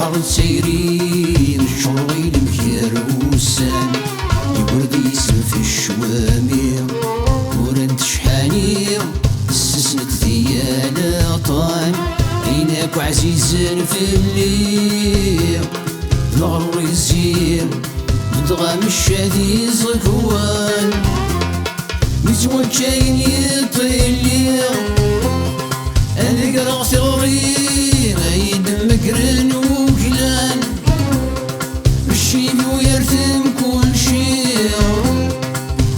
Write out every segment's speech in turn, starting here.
حر سايرين الشرغيل مكيروسان يبرد يسم في الشوامير ورد شحاني السسنة ثيانا طان عيناك وعزيزان في الليل الغرور يزير بدغام الشادي زكوان متوجهين يطيلي انا قرا ثغري عيد مقرن وكلان الشيب ويرتم كل شيء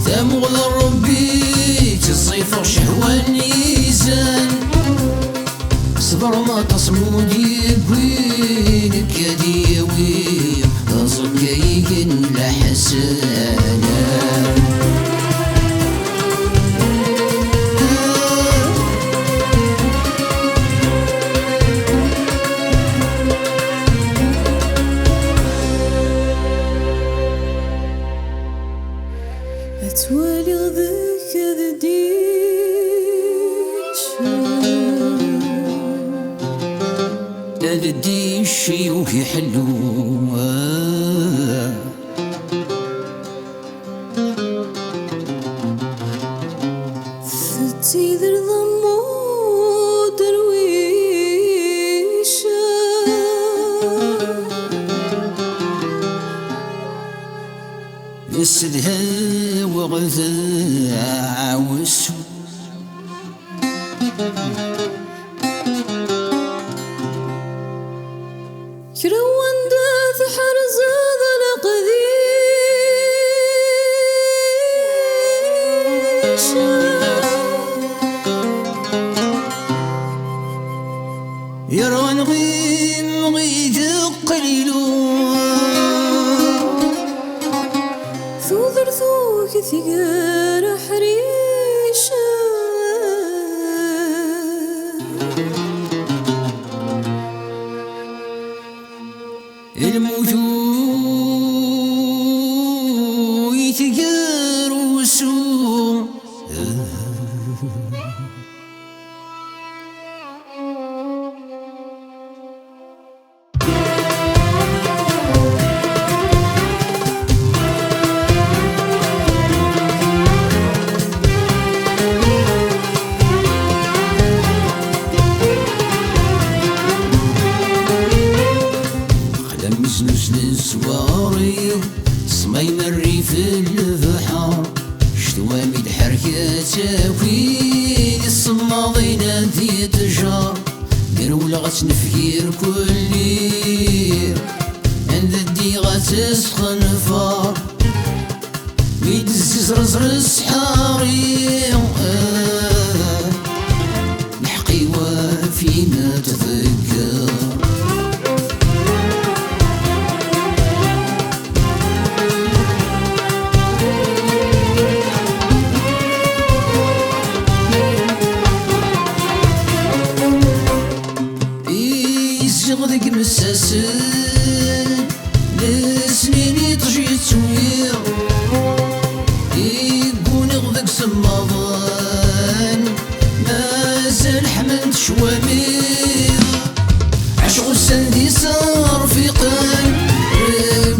تمغل ربي تصيفر شهوة النيزان صبر ما تصمود يبوينك يا ديوي غصب يجن لحسانا أتوالي غذاك هذا الدين شيوخ يحلوه ثتي ذر ضمو درويشة يسدها وغذا عاوسو كروان داث حرز ذا قذيشة يروان غيم غيد قليلو ثوذر ثوك ثقار حريشة الموت يتقروسو مزنوس للزواري صميم الريف البحر شتوامي الحركات وين الصماضين ذي تجار ديروا غتنفكير كلير عند الدي غتسخن فار ميدز رزرز حاري نحقي وفيما تذكر يغذق مساسل لسنين يطجي تسوير يقون يغذق سماضان مازال حملت شوامير عشق السندي صار في قان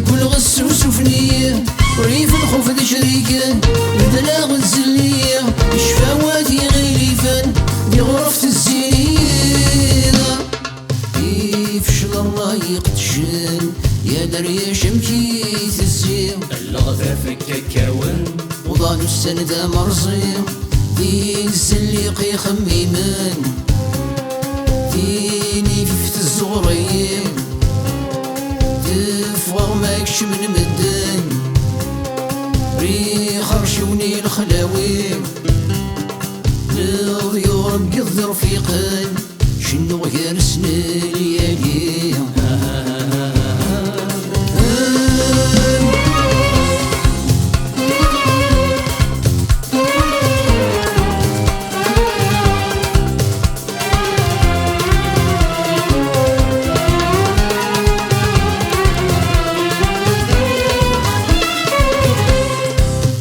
قول غس وسفنية ريف الخوف ذي شريكة بدلا غزلية شفاواتي غيريفان دي غرفة الزينة يفشل الله يقتشن يا دريا شمكيت الزيم اللغة فككاون وضانو السند مرزيم دين السليق يخميمن ديني في الزغريم تفغر ماكش من مدن ريخ رشوني الخلاويم لضيور بقض رفيقا شنو غير سن الليالي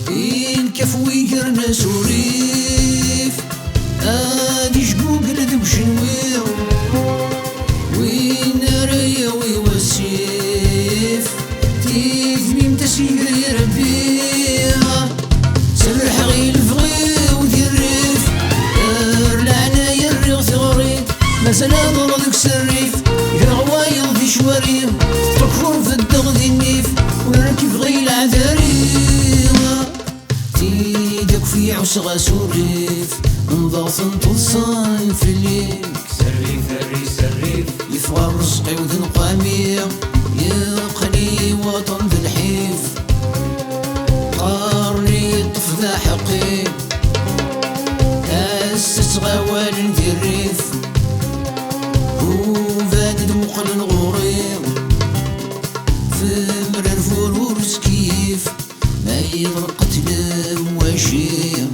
إن كفوي قرنا سوري شواري تكفر في الدغ دي النيف ونركب غير العذاري تيدك في عشغة سوريف نضغط نطلصان في الليل سريف سريف يفغر رزقي وذن قامية يقني وطن ذي الحيف قارني الطف ذا حقي أسس غوال ذي الريف وفادد مقل غوريم في مرر فور سكيف ما يضرق قتل وشيم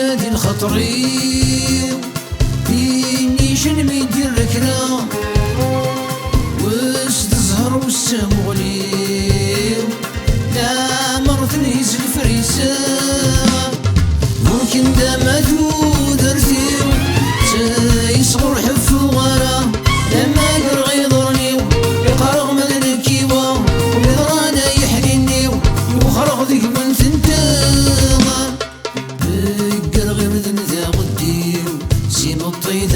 نادي الخطري فيني شنمي دير ركنا وسط الزهر والسام غليم لا مرثني الفريسة ممكن دام درتيو سيصغر حف الغرا لما يرغي ضرني يقرغ من الكيوة وبضرانا يحرني وخرغ ذيك بنت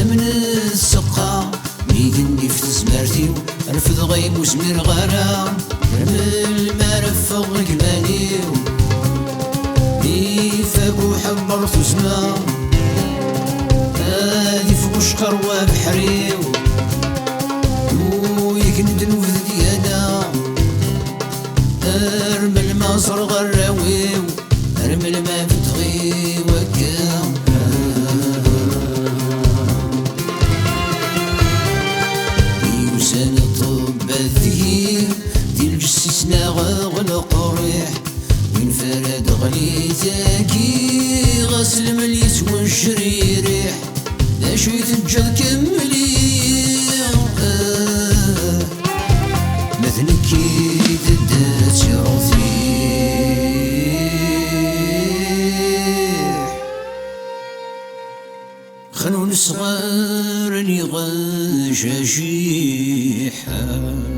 من السقا ميقني في تزمارتيو رفض غيب وسمير غرام رمل ما رفق قمانيو يفاقو حبرت وسما هادي فوق شقر وبحريو ويكند نوفذ ديانا ارمل ما صر غراويو ارمل ما بتغي وكام غلا قريح من فرد غليتاكي غسل مليت والشريريح لا شوي تجد كملي مثلكي تدات رفيح خنون صغار اللي غاشا شيحة